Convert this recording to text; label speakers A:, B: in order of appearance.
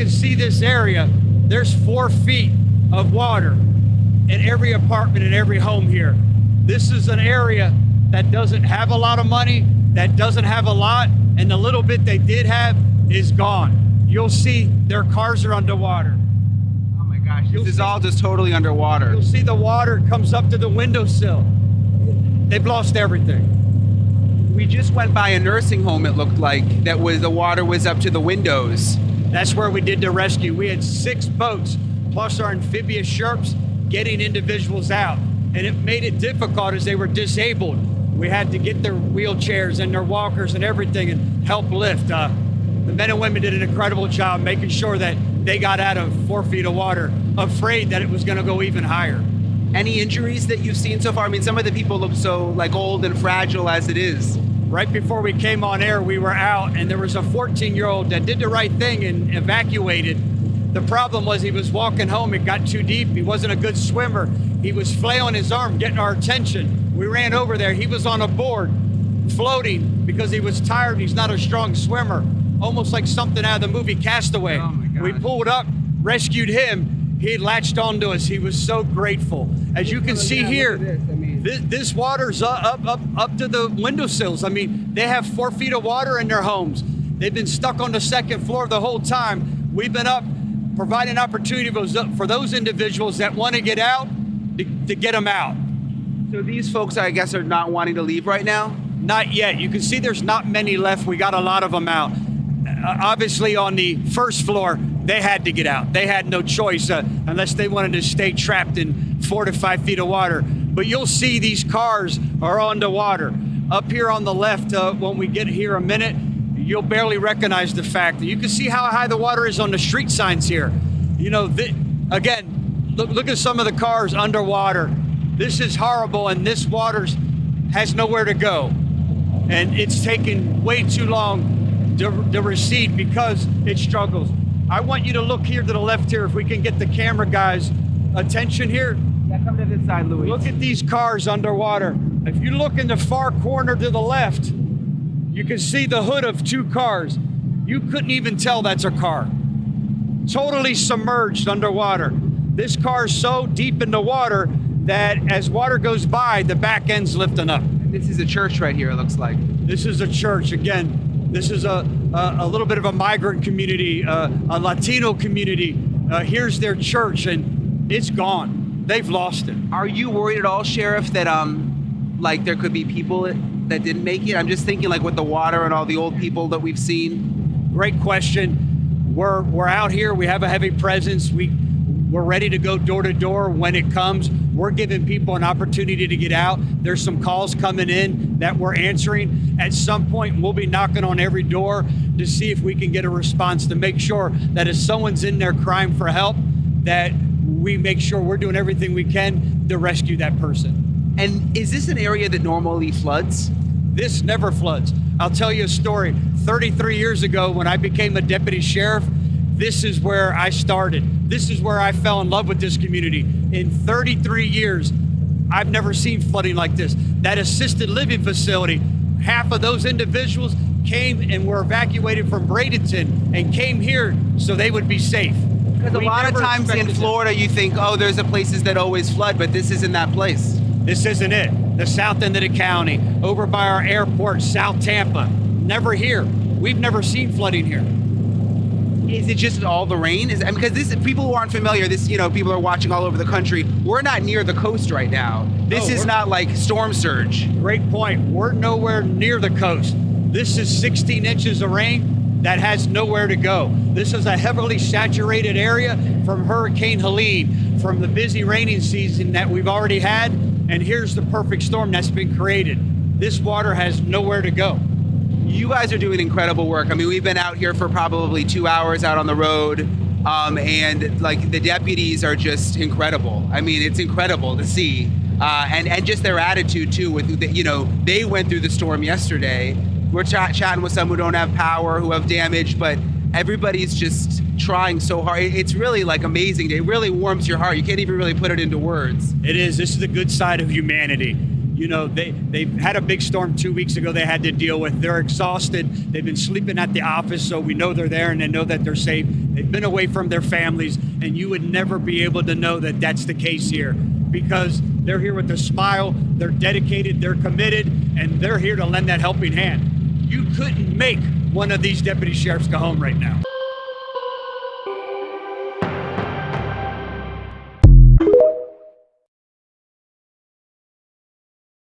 A: can see this area, there's 4 feet of water in every apartment and every home here. This is an area that doesn't have a lot of money, that doesn't have a lot, and the little bit they did have is gone. You'll see their cars are underwater.
B: Oh my gosh, this is all just totally underwater.
A: You'll see the water comes up to the windowsill. They've lost everything.
B: We just went by a nursing home, it looked like, the water was up to the windows.
A: That's where we did the rescue. We had 6 boats, plus our amphibious sherps, getting individuals out. And it made it difficult as they were disabled. We had to get their wheelchairs and their walkers and everything and help lift. The men and women did an incredible job making sure that they got out of 4 feet of water, afraid that it was gonna go even higher.
B: Any injuries that you've seen so far? I mean, some of the people look so like old and fragile as it is.
A: Right before we came on air, we were out and there was a 14-year-old that did the right thing and evacuated. The problem was he was walking home, it got too deep. He wasn't a good swimmer. He was flailing his arm, getting our attention. We ran over there, he was on a board, floating because he was tired, he's not a strong swimmer. Almost like something out of the movie Castaway.
B: Oh my gosh.
A: We pulled up, rescued him. He had latched onto us. He was so grateful. As you can see here, this water's up to the windowsills. I mean, they have 4 feet of water in their homes. They've been stuck on the 2nd floor the whole time. We've been up providing opportunity for those individuals that want to get out, to get them out.
B: So these folks, I guess, are not wanting to leave right now?
A: Not yet. You can see there's not many left. We got a lot of them out. Obviously on the 1st floor, they had to get out. They had no choice unless they wanted to stay trapped in 4 to 5 feet of water. But you'll see these cars are underwater. Up here on the left, when we get here a minute, you'll barely recognize the fact that you can see how high the water is on the street signs here. You know, again, look at some of the cars underwater. This is horrible, and this water has nowhere to go. And it's taken way too long to recede because it struggles. I want you to look here to the left here, if we can get the camera guys' attention here.
B: Yeah, come to this side, Louis.
A: Look at these cars underwater. If you look in the far corner to the left, you can see the hood of 2 cars. You couldn't even tell that's a car. Totally submerged underwater. This car's so deep in the water that as water goes by, the back end's lifting up.
B: This is a church right here, it looks like.
A: This is a church. Again, this is a little bit of a migrant community, a Latino community. Here's their church, and it's gone. They've lost it.
B: Are you worried at all, Sheriff, that like there could be people that didn't make it? I'm just thinking like with the water and all the old people that we've seen.
A: Great question. We're out here. We have a heavy presence. We're ready to go door to door when it comes. We're giving people an opportunity to get out. There's some calls coming in that we're answering. At some point, we'll be knocking on every door to see if we can get a response, to make sure that if someone's in there crying for help, that we make sure we're doing everything we can to rescue that person.
B: And is this an area that normally floods?
A: This never floods. I'll tell you a story. 33 years ago, when I became a deputy sheriff, this is where I started. This is where I fell in love with this community. In 33 years, I've never seen flooding like this. That assisted living facility, half of those individuals came and were evacuated from Bradenton and came here so they would be safe.
B: Because a lot of times in Florida, you think, oh, there's the places that always flood, but this isn't that place.
A: This isn't it. The south end of the county, over by our airport, South Tampa, never here. We've never seen flooding here.
B: Is it just all the rain? Because this, people who aren't familiar, people are watching all over the country. We're not near the coast right now. This is not like storm surge.
A: Great point. We're nowhere near the coast. This is 16 inches of rain that has nowhere to go. This is a heavily saturated area from Hurricane Helene, from the busy raining season that we've already had, and here's the perfect storm that's been created. This water has nowhere to go.
B: You guys are doing incredible work. I mean, we've been out here for probably 2 hours out on the road, and like the deputies are just incredible. I mean, it's incredible to see, and just their attitude too. With they went through the storm yesterday. We're chatting with some who don't have power, who have damage, but everybody's just trying so hard. It's really like amazing. It really warms your heart. You can't even really put it into words.
A: It is. This is the good side of humanity. You know, they had a big storm 2 weeks ago they had to deal with. They're exhausted. They've been sleeping at the office, so we know they're there and they know that they're safe. They've been away from their families, and you would never be able to know that that's the case here, because they're here with a smile, they're dedicated, they're committed, and they're here to lend that helping hand. You couldn't make one of these deputy sheriffs go home right now.